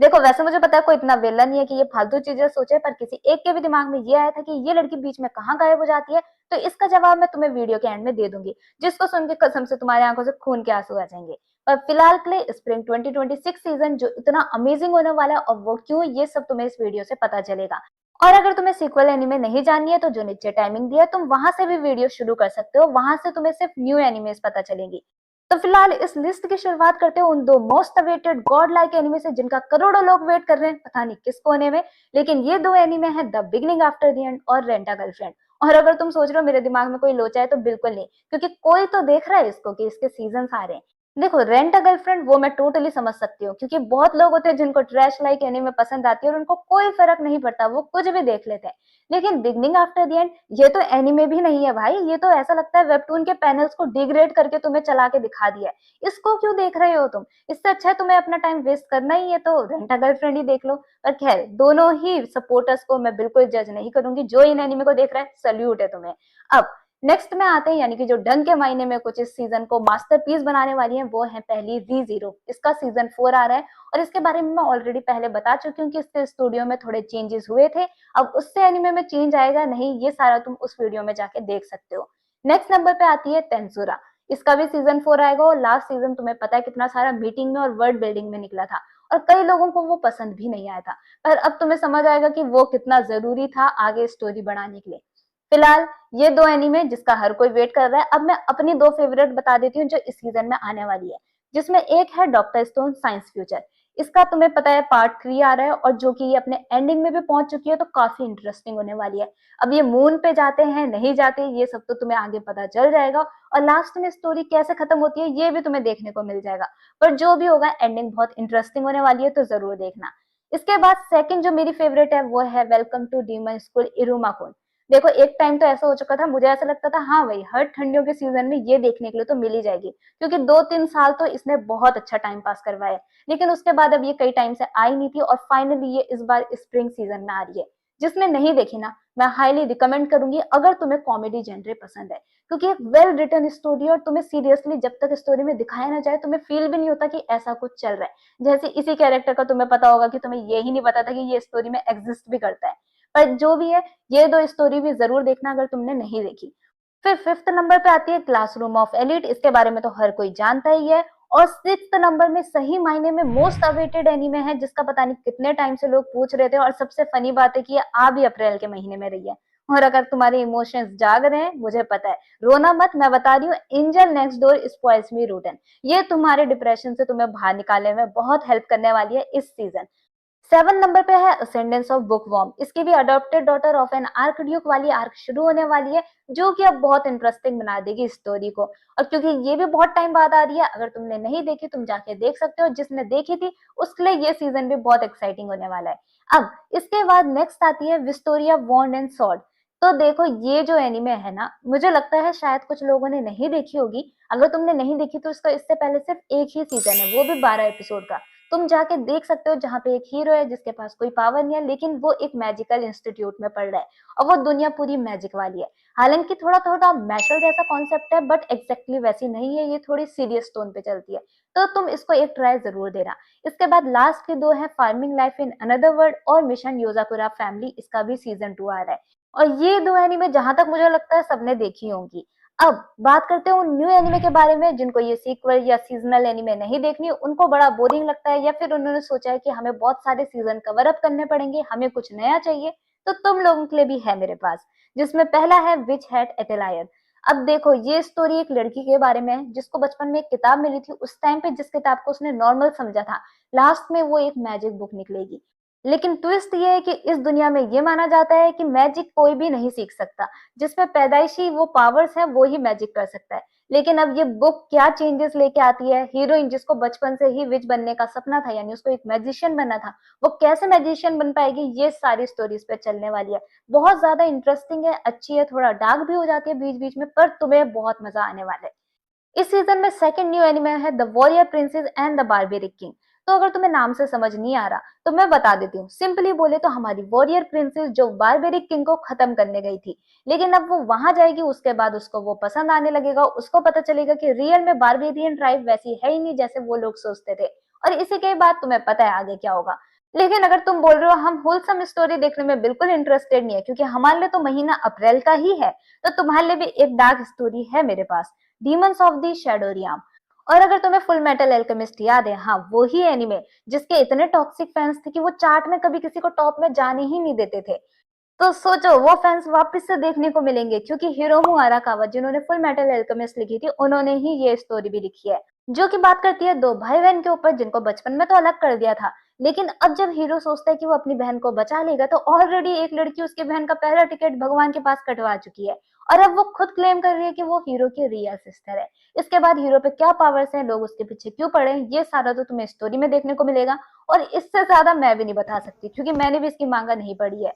देखो वैसे मुझे पता है कोई इतना वेला नहीं है कि ये फालतू चीजें सोचे, पर किसी एक के भी दिमाग में ये आया था कि ये लड़की बीच में कहाँ गायब हो जाती है, तो इसका जवाब मैं तुम्हें वीडियो के एंड में दे दूंगी, जिसको सुन के कसम से तुम्हारी आंखों से खून के आंसू आ जाएंगे। पर फिलहाल के लिए स्प्रिंग 2026 सीजन जो इतना अमेजिंग होने वाला है और वो क्यों, ये सब तुम्हें इस वीडियो से पता चलेगा। और अगर तुम्हें सीक्वल एनिमे नहीं जाननी है तो जो नीचे टाइमिंग दिया है तुम वहां से भी वीडियो शुरू कर सकते हो, वहां से तुम्हें सिर्फ न्यू एनिमेस पता चलेंगी। तो फिलहाल इस लिस्ट की शुरुआत करते हैं उन दो most awaited God like anime से जिनका करोड़ों लोग वेट कर रहे हैं, पता नहीं किस कोने में। लेकिन ये दो एनिमे हैं the beginning after the end और रेंट अ गर्लफ्रेंड। और अगर तुम सोच रहे हो मेरे दिमाग में कोई लोचा है, तो बिल्कुल नहीं, क्योंकि कोई तो देख रहा है इसको कि इसके सीजन आ रहे हैं। देखो रेंट अ गर्लफ्रेंड वो मैं टोटली समझ सकती हूँ, क्योंकि बहुत लोग होते हैं जिनको ट्रैश लाइक एनिमे पसंद आती है और उनको कोई फर्क नहीं पड़ता, वो कुछ भी देख लेते हैं। लेकिन बिगनिंग आफ्टर द एंड ये तो एनिमे भी नहीं है भाई, ये तो ऐसा लगता है वेबटून के पैनल्स को डिग्रेड करके तुम्हें चला के दिखा दिया है। इसको क्यों देख रहे हो तुम? इससे अच्छा है तुम्हें अपना टाइम वेस्ट करना ही है तो रेंट अ गर्लफ्रेंड ही देख लो। पर खैर दोनों ही सपोर्टर्स को मैं बिल्कुल जज नहीं करूंगी, जो इन एनिमे को देख रहा है सल्यूट है तुम्हें। अब नेक्स्ट में आते हैं, यानी कि जो ढंग के मायने में कुछ इस सीजन को मास्टरपीस बनाने वाली है, वो है पहली री जीरो। इसका सीजन 4 आ रहा है और इसके बारे में मैं ऑलरेडी पहले बता चुकी हूँ कि इसके स्टूडियो में थोड़े चेंजेस हुए थे। अब उससे एनिमे में चेंज आएगा नहीं, ये सारा तुम उस वीडियो में जाके देख सकते हो। नेक्स्ट नंबर पे आती है तेंसुरा। इसका भी सीजन 4 आएगा और लास्ट सीजन तुम्हें पता है कितना सारा मीटिंग में और वर्ड बिल्डिंग में निकला था, और कई लोगों को वो पसंद भी नहीं आया था। पर अब तुम्हें समझ आएगा कि वो कितना जरूरी था आगे स्टोरी बढ़ाने के लिए। फिलहाल ये दो एनीमे जिसका हर कोई वेट कर रहा है। अब मैं अपनी दो फेवरेट बता देती हूँ जो इस सीजन में आने वाली है, जिसमें एक है डॉक्टर स्टोन साइंस फ्यूचर। इसका तुम्हें पता है पार्ट 3 आ रहा है और जो कि ये अपने एंडिंग में भी पहुंच चुकी है, तो काफी इंटरेस्टिंग होने वाली है। अब ये मून पे जाते हैं नहीं जाते ये सब तो तुम्हें आगे पता चल जाएगा, और लास्ट में स्टोरी कैसे खत्म होती है ये भी तुम्हें देखने को मिल जाएगा। पर जो भी होगा एंडिंग बहुत इंटरेस्टिंग होने वाली है, तो जरूर देखना। इसके बाद सेकंड जो मेरी फेवरेट है वो है वेलकम टू डीमन स्कूल इरुमाकुन। देखो एक टाइम तो ऐसा हो चुका था, मुझे ऐसा लगता था हाँ भाई हर ठंडियों के सीजन में ये देखने के लिए तो मिल ही जाएगी, क्योंकि 2-3 साल तो इसने बहुत अच्छा टाइम पास करवाया। लेकिन उसके बाद अब ये कई टाइम से आई नहीं थी और फाइनली ये इस बार स्प्रिंग सीजन में आ रही है। जिसने नहीं देखी ना, मैं हाईली रिकमेंड करूंगी अगर तुम्हें कॉमेडी जेनरे पसंद है, क्योंकि एक वेल रिटन स्टोरी और तुम्हें सीरियसली जब तक स्टोरी में दिखाया ना जाए तुम्हें फील भी नहीं होता कि ऐसा कुछ चल रहा है। जैसे इसी कैरेक्टर का तुम्हें पता होगा कि तुम्हें ये ही नहीं पता था कि ये स्टोरी में एग्जिस्ट भी करता है। पर जो भी है ये दो स्टोरी भी जरूर देखना अगर तुमने नहीं देखी। फिर फिफ्थ नंबर पे आती है क्लासरूम ऑफ एलिट। इसके बारे में तो हर कोई जानता ही है। और सिक्स्थ नंबर में सही मायने में मोस्ट अवेटेड एनीमे है, जिसका पता नहीं कितने टाइम से लोग पूछ रहे थे, और सबसे फनी बात है कि ये आ भी अप्रैल के महीने में रही है। और अगर तुम्हारे इमोशंस जाग रहे हैं मुझे पता है, रोना मत, मैं बता रही हूँ, एंजल नेक्स्ट डोर स्पॉइल्स मी रूटन। ये तुम्हारे डिप्रेशन से तुम्हें बाहर निकालने में बहुत हेल्प करने वाली है इस सीजन। 7 नंबर पे है असेंडेंस ऑफ बुकवॉर्म। इसकी भी adopted daughter of an archduke वाली आर्क शुरू होने वाली है, जो कि अब बहुत इंटरेस्टिंग बना देगी स्टोरी को। और क्योंकि ये भी बहुत टाइम बाद आ रही है, अगर तुमने नहीं देखी तुम जाके देख सकते हो, जिसने देखी थी उसके लिए ये सीजन भी बहुत एक्साइटिंग होने वाला है। अब इसके बाद नेक्स्ट आती है विस्टोरिया वॉन्ड एंड सॉर्ड। तो देखो ये जो एनिमे है ना, मुझे लगता है शायद कुछ लोगों ने नहीं देखी होगी। अगर तुमने नहीं देखी तो इसका इससे पहले सिर्फ एक ही सीजन है, वो भी 12 एपिसोड का। तुम जाके देख सकते हो, जहाँ पे एक हीरो है जिसके पास कोई पावर नहीं है, लेकिन वो एक मैजिकल इंस्टीट्यूट में पढ़ रहा है और वो दुनिया पूरी मैजिक वाली है। हालांकि थोड़ा थोड़ा मैशल जैसा कॉन्सेप्ट है, बट एग्जैक्टली वैसी नहीं है, ये थोड़ी सीरियस टोन पे चलती है। तो तुम इसको एक ट्राई जरूर देना। इसके बाद लास्ट के दो है farming life in another world और मिशन योजाकुरा फैमिली। इसका भी सीजन 2 आ रहा है, और ये दो एनिमे जहां तक मुझे लगता है सबने देखी होंगी। अब बात करते हैं उन न्यू एनिमे के बारे में जिनको ये सीक्वल या सीजनल एनिमे नहीं देखनी, उनको बड़ा बोरिंग लगता है, या फिर उन्होंने सोचा है कि हमें बहुत सारे सीजन कवर अप करने पड़ेंगे, हमें कुछ नया चाहिए। तो तुम लोगों के लिए भी है मेरे पास, जिसमें पहला है विच हैट एटेलायर। अब देखो ये स्टोरी एक लड़की के बारे में है जिसको बचपन में एक किताब मिली थी, उस टाइम पे जिस किताब को उसने नॉर्मल समझा था, लास्ट में वो एक मैजिक बुक निकलेगी। लेकिन ट्विस्ट ये है कि इस दुनिया में ये माना जाता है कि मैजिक कोई भी नहीं सीख सकता, जिसमें पैदाइशी वो पावर्स है वो ही मैजिक कर सकता है। लेकिन अब ये बुक क्या चेंजेस लेके आती है, हीरोइन जिसको बचपन से ही विच बनने का सपना था, यानी उसको एक मैजिशियन बनना था, वो कैसे मैजिशियन बन पाएगी, ये सारी स्टोरीज पे चलने वाली है। बहुत ज्यादा इंटरेस्टिंग है, अच्छी है, थोड़ा डार्क भी हो जाती है बीच बीच में, पर तुम्हें बहुत मजा आने वाला है। इस सीजन में सेकंड न्यू एनिमे है the warrior princess and the barbaric king. तो अगर तुम्हें नाम से समझ नहीं आ रहा तो मैं बता देती हूँ, सिंपली बोले तो हमारी वॉरियर प्रिंसेस जो बारबेरिक किंग को खत्म करने गई थी, लेकिन अब वो वहां जाएगी, उसके बाद उसको वो पसंद आने लगेगा, उसको पता चलेगा कि रियल में बारबेरियन ट्राइब वैसी है ही नहीं जैसे वो लोग सोचते थे, और इसी के बाद तुम्हें पता है आगे क्या होगा। लेकिन अगर तुम बोल रहे हो हम होलसम स्टोरी देखने में बिल्कुल इंटरेस्टेड नहीं है क्योंकि हमारे लिए तो महीना अप्रैल का ही है, तो तुम्हारे लिए भी एक डार्क स्टोरी है मेरे पास, डीमंस ऑफ द शैडोरियम। और अगर तुम्हें फुल मेटल एल्केमिस्ट याद है, हाँ वो ही एनिमे जिसके इतने टॉक्सिक फैंस थे कि वो चार्ट में कभी किसी को टॉप में जाने ही नहीं देते थे, तो सोचो वो फैंस वापस से देखने को मिलेंगे क्योंकि हिरोमू अराकावा जिन्होंने फुल मेटल अल्केमिस्ट लिखी थी उन्होंने ही ये स्टोरी भी लिखी है, जो कि बात करती है दो भाई बहन के ऊपर जिनको बचपन में तो अलग कर दिया था, लेकिन अब जब हीरो सोचता है कि वो अपनी बहन को बचा लेगा तो ऑलरेडी एक लड़की उसकी बहन का पहला टिकट भगवान के पास कटवा चुकी है और अब वो खुद क्लेम कर रही है कि वो हीरो की रियल सिस्टर है। इसके बाद हीरो पे क्या पावर्स हैं, लोग उसके पीछे क्यों पड़े हैं, ये सारा तो तुम्हें स्टोरी में देखने को मिलेगा और इससे ज्यादा मैं भी नहीं बता सकती क्योंकि मैंने भी इसकी मांगा नहीं पढ़ी है।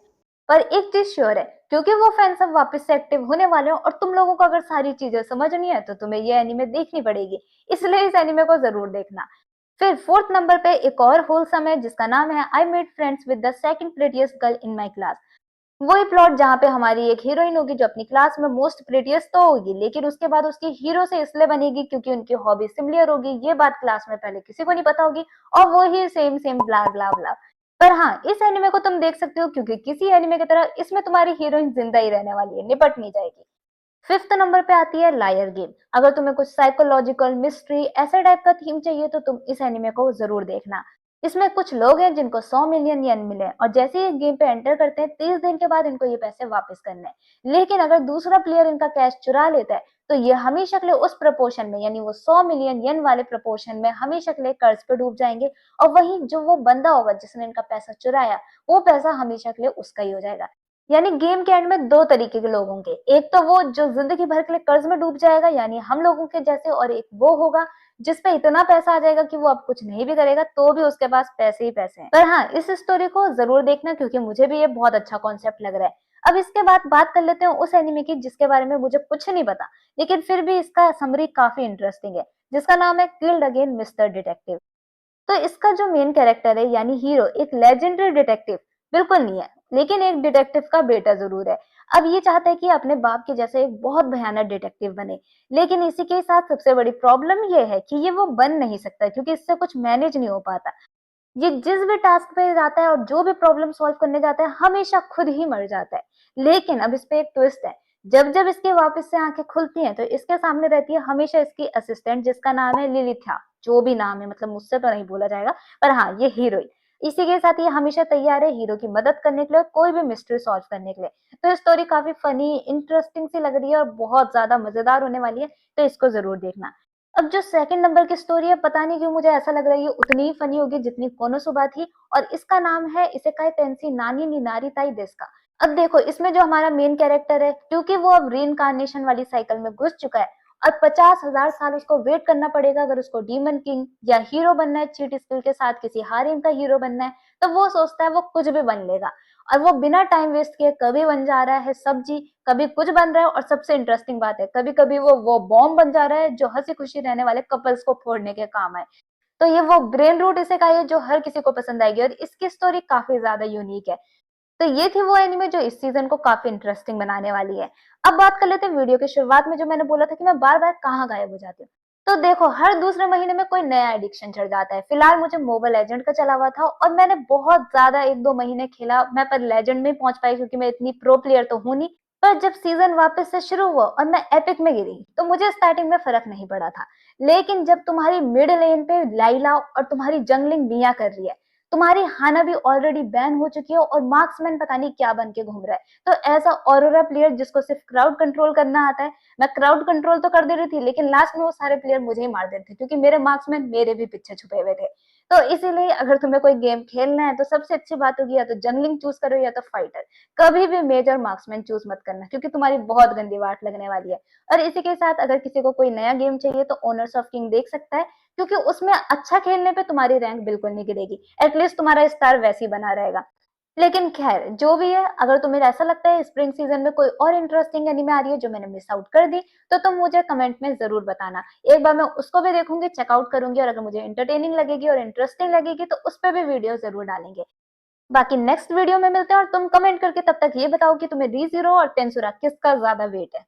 पर एक चीज श्योर है, क्योंकि वो फैंस अब वापस से एक्टिव होने वाले हैं और तुम लोगों को अगर सारी चीजें समझनी है तो तुम्हें ये एनीमे देखनी पड़ेगी, इसलिए इस एनीमे को जरूर देखना। फिर फोर्थ नंबर पे एक और होलसम है जिसका नाम है I made friends with the second prettiest girl in my class. वही प्लॉट जहाँ पे हमारी एक हीरोइन होगी जो अपनी क्लास में मोस्ट प्रेटियस्ट तो होगी, लेकिन उसके बाद उसकी हीरो से इसलिए बनेगी क्योंकि उनकी हॉबी सिमिलर होगी, ये बात क्लास में पहले किसी को नहीं पता होगी और वो ही सेम सेम ब्ला ब्ला ब्ला। पर हाँ, इस एनिमे को तुम देख सकते हो क्योंकि किसी एनिमे की तरह इसमें तुम्हारी हीरोइन जिंदा ही रहने वाली है, निपट नहीं जाएगी। फिफ्थ नंबर पे आती है लायर गेम। अगर तुम्हें कुछ साइकोलॉजिकल मिस्ट्री ऐसे टाइप का थीम चाहिए तो तुम इस एनिमे को जरूर देखना। इसमें कुछ लोग हैं जिनको 100 मिलियन येन मिले और जैसे ही गेम पे एंटर करते हैं 30 दिन के बाद इनको ये पैसे वापस करने हैं, लेकिन अगर दूसरा प्लेयर इनका कैश चुरा लेता है तो ये हमेशा के लिए उस प्रपोर्शन में, यानी वो 100 मिलियन येन वाले प्रपोर्शन में हमेशा के लिए कर्ज पे डूब जाएंगे और वही जो वो बंदा होगा जिसने इनका पैसा चुराया वो पैसा हमेशा के लिए उसका ही हो जाएगा। यानी गेम के एंड में दो तरीके के लोग होंगे, एक तो वो जो जिंदगी भर के लिए कर्ज में डूब जाएगा यानी हम लोगों के जैसे, और एक वो होगा जिसपे इतना पैसा आ जाएगा कि वो अब कुछ नहीं भी करेगा तो भी उसके पास पैसे ही पैसे हैं। पर हाँ, इस स्टोरी को जरूर देखना क्योंकि मुझे भी ये बहुत अच्छा कॉन्सेप्ट लग रहा है। अब इसके बाद बात कर लेते हैं उस एनिमे की जिसके बारे में मुझे कुछ नहीं पता, लेकिन फिर भी इसका समरी काफी इंटरेस्टिंग है, जिसका नाम है किल्ड अगेन मिस्टर डिटेक्टिव। तो इसका जो मेन कैरेक्टर है यानी हीरो एक लेजेंडरी डिटेक्टिव बिल्कुल नहीं है, लेकिन एक डिटेक्टिव का बेटा जरूर है। अब ये चाहता है कि अपने बाप के जैसे एक बहुत भयानक डिटेक्टिव बने, लेकिन इसी के साथ सबसे बड़ी प्रॉब्लम ये है कि ये वो बन नहीं सकता क्योंकि इससे कुछ मैनेज नहीं हो पाता। ये जिस भी टास्क पे जाता है और जो भी प्रॉब्लम सॉल्व करने जाता है हमेशा खुद ही मर जाता है। लेकिन अब इस पे एक ट्विस्ट है, जब जब इसकी वापस से आंखें खुलती हैं तो इसके सामने रहती है हमेशा इसकी असिस्टेंट जिसका नाम है लिलिथा, जो भी नाम है मतलब मुझसे तो नहीं बोला जाएगा, पर हाँ ये हीरोइन। इसी के साथ ये हमेशा तैयार है हीरो की मदद करने के लिए, कोई भी मिस्ट्री सॉल्व करने के लिए। तो स्टोरी काफी फनी इंटरेस्टिंग सी लग रही है और बहुत ज्यादा मजेदार होने वाली है, तो इसको जरूर देखना। अब जो सेकंड नंबर की स्टोरी है पता नहीं क्यों मुझे ऐसा लग रहा है ये उतनी ही फनी होगी जितनी कोनोसुबा थी, और इसका नाम है इसेकाई टेंसी नानी निनारी ताई देस्का। अब देखो इसमें जो हमारा मेन कैरेक्टर है क्योंकि वो अब रीइंकार्नेशन वाली साइकिल में घुस चुका है और 50,000 साल उसको वेट करना पड़ेगा अगर उसको डीमन किंग या हीरो बनना है, चीट स्किल के साथ किसी हारिम का हीरो बनना है, तो वो सोचता है वो कुछ भी बन लेगा और वो बिना टाइम वेस्ट किए कभी बन जा रहा है सब्जी, कभी कुछ बन रहा है और सबसे इंटरेस्टिंग बात है कभी कभी वो बॉम्ब बन जा रहा है जो हंसी खुशी रहने वाले कपल्स को फोड़ने के काम है। तो ये वो ब्रेन रूट इसे का है जो हर किसी को पसंद आएगी और इसकी स्टोरी काफी ज्यादा यूनिक है। तो ये थी वो एनिमे जो इस सीजन को काफी इंटरेस्टिंग बनाने वाली है। अब बात कर लेते हैं वीडियो के शुरुआत में जो मैंने बोला था कि मैं बार बार कहाँ गायब हो जाती हूँ। तो देखो हर दूसरे महीने में कोई नया एडिक्शन चढ़ जाता है। फिलहाल मुझे मोबाइल लेजेंड का चला हुआ था और मैंने बहुत ज्यादा 1-2 महीने खेला, मैं पर लेजेंड में पहुंच पाई क्योंकि मैं इतनी प्रो प्लेयर तो हूं नहीं। पर जब सीजन वापस से शुरू हुआ और मैं एपिक में गिरी तो मुझे स्टार्टिंग में फर्क नहीं पड़ा था, लेकिन जब तुम्हारी मिड लेन पे लाइला और तुम्हारी जंगलिंग मिया कर रही है, तुम्हारी हाना भी ऑलरेडी बैन हो चुकी है और मार्क्समैन पता नहीं क्या बन के घूम रहा है, तो ऐसा ऑरोरा प्लेयर जिसको सिर्फ क्राउड कंट्रोल करना आता है, मैं क्राउड कंट्रोल तो कर दे रही थी लेकिन लास्ट में वो सारे प्लेयर मुझे ही मार देते थे क्योंकि मेरे मार्क्समैन मेरे भी पीछे छुपे हुए थे। तो इसीलिए अगर तुम्हें कोई गेम खेलना है तो सबसे अच्छी बात होगी या तो जंगलिंग चूज करो या तो फाइटर, कभी भी मेजर मार्क्समैन चूज मत करना क्योंकि तुम्हारी बहुत गंदी वाट लगने वाली है। और इसी के साथ अगर किसी को कोई नया गेम चाहिए तो ओनर्स ऑफ किंग देख सकता है क्योंकि उसमें अच्छा खेलने पे तुम्हारी रैंक बिल्कुल नहीं गिरेगी, एटलीस्ट तुम्हारा स्टार वैसे ही बना रहेगा। लेकिन खैर जो भी है, अगर तुम्हें ऐसा लगता है स्प्रिंग सीजन में कोई और इंटरेस्टिंग एनिमे आ रही है जो मैंने मिस आउट कर दी तो तुम मुझे कमेंट में जरूर बताना, एक बार मैं उसको भी देखूंगी, चेकआउट करूंगी और अगर मुझे एंटरटेनिंग लगेगी और इंटरेस्टिंग लगेगी तो उस पर भी वीडियो जरूर डालेंगे। बाकी नेक्स्ट वीडियो में मिलते हैं और तुम कमेंट करके तब तक ये बताओ कि तुम्हें री जीरो और टेंसुरा किसका ज्यादा वेट है।